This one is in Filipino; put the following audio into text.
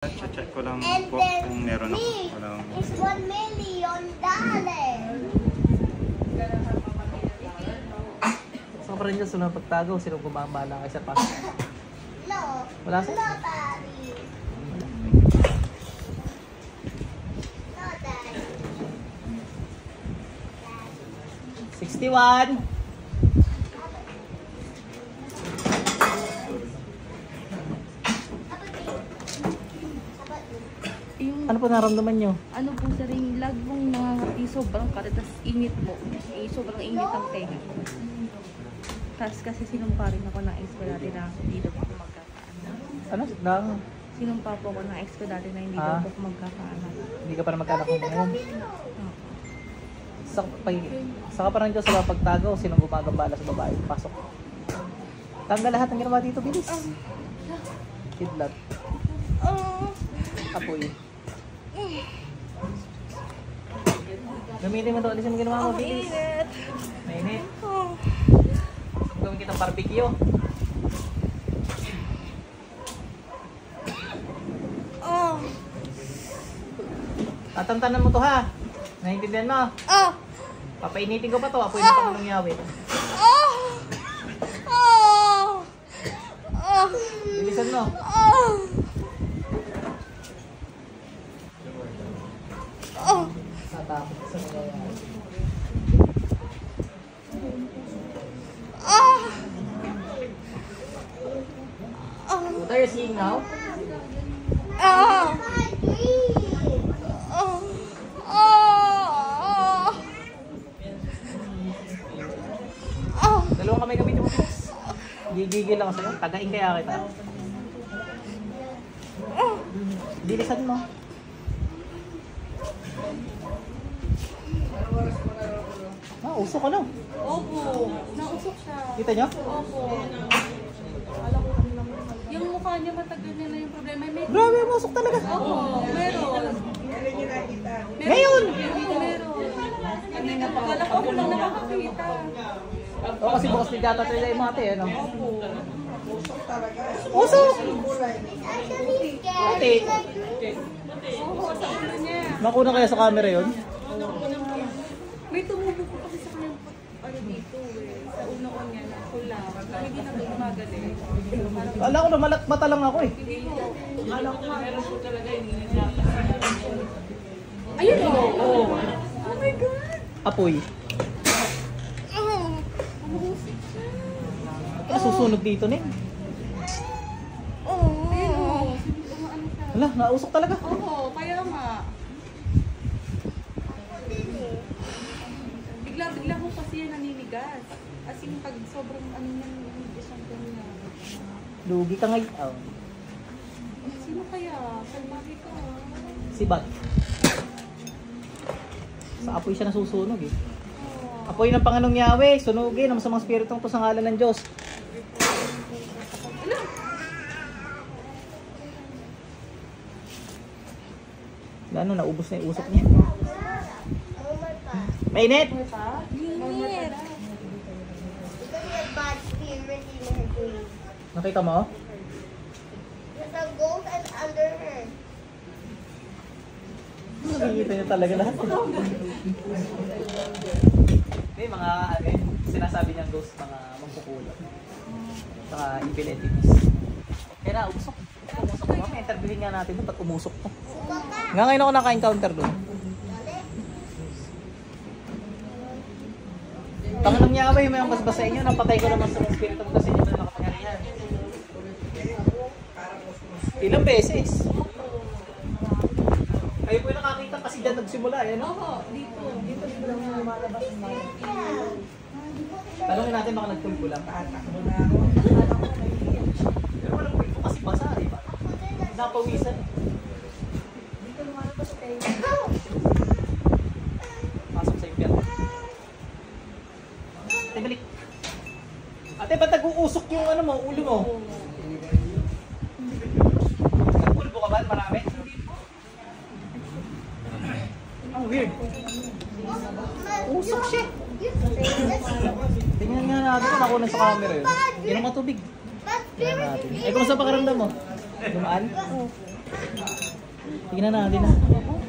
Check ko lang po kung meron ako. Walang... It's $1 million. So pa rin dyan, sunod pagtagaw, sino gumambala kay Sir Pastor? No. Wala sir? No, Daddy. No, Daddy. 61! Ano po naramdaman nyo? Ano po sir, yung lag mong nangangati, sobrang kati, tas init po. Sobrang init ang tenga. Tapos kasi sinumpa rin ako ng ex ko dati na hindi daw po ako magkakaanak. Ano? Nang... Sinumpa po ako ng ex ko dati na hindi daw po ako magkakaanak. Hindi ka pa na magkaanak mo ngayon? Saka pa rin dyan sa pagtagaw, sinong gumagambala sa babae? Pasok. Tanggal lahat ng ginawa dito, bilis. Kidlat. Apoy. Gamitin mo ito, alisin mo ginawa mo, bilis. Mainit. Gawin kitang barbecue. Tatantanan mo to ha. Naintindihan mo? Papainitin ko pa to, apoy na pa ng yawi. Bilisan mo. Natakot sa nangyayari. What are you seeing now? Dalawang kamay gamitin mo. Gigigil lang sa'yo. Tagain kaya kita. Bilisan mo. Usok ano? Opo, nausok siya. Kita nyo? Opo. Yung mukha niya matagal niya na yung problema. Grabe, masok talaga. Opo, meron. Ngayon! Meron. Kanina pa. Kala ko ako lang nakakakita. Oo, kasi bukas ni Data talaga yung mga ate, ano? Opo. Usok! Actually Ate! scary. Oo, sa ulo niya. Makuna kaya sa camera yun? May tumubo po kasi sa kanyang ano dito eh. Sa unoon niya na pula. Hindi na gumagaling. Kala ko na mata lang ako eh. Hindi po. Alam ko meron po talaga yung ayun o! Oh my God! Apoy. Umuusik siya. Nasusunog dito na eh. Ayun o. Ano siya? Wala, nausok talaga. Oo, kaya nga. Bigla mo kasi yan naninigas. As in, pag sobrang ano yan, naninigas ang kanya. Lugi ka ngayon. Oh. Sino kaya? Kalmari ka. Si Bat. Sa apoy siya nasusunog eh. Oh. Apoy ng Panginoong Yahweh, sunugin ang masamang spiritong to sa ngalan ng Diyos. Lalo, naubos na yung usok niya. Mainit! Init. Because your bad spirit in her brain. Nakita mo? There's a ghost and under her. Nakikita niya talaga lahat. May mga sinasabi niyang ghost, mga mangkukulat. Saka evil entities. Kaya na, umusok. Umusok mo. May interviewin nga natin doon, ba't umusok to? Nga ngayon ako naka-encounter doon. Panginoong Yahweh, may ang basbas sa inyo, napatay ko naman sa mga spirito mo kasi inyo na nakapangyarihan. Ilang beses? Kayo po yung nakakita kasi dyan nagsimula, eh, no? Oo, dito. Dito lang lumalabas ng mga. Talungin natin baka nagpulpo lang. Pero walang pulpo kasi basa, di ba? Napawisan. Dito lumalabas sa tayo. Pasok sa impyerno. Ate, balik. Ate, ba't nag-uusok yung ano mo, ulo mo? Nagpulpo ka ba? Marami? Ang weird. Usok siya. Tingnan nga natin kung nakuha sa camera yun. Yan ang matubig. Tingnan natin. Eh, kung sa pakiramdam mo? Dumaan? Oo. Tingnan natin na.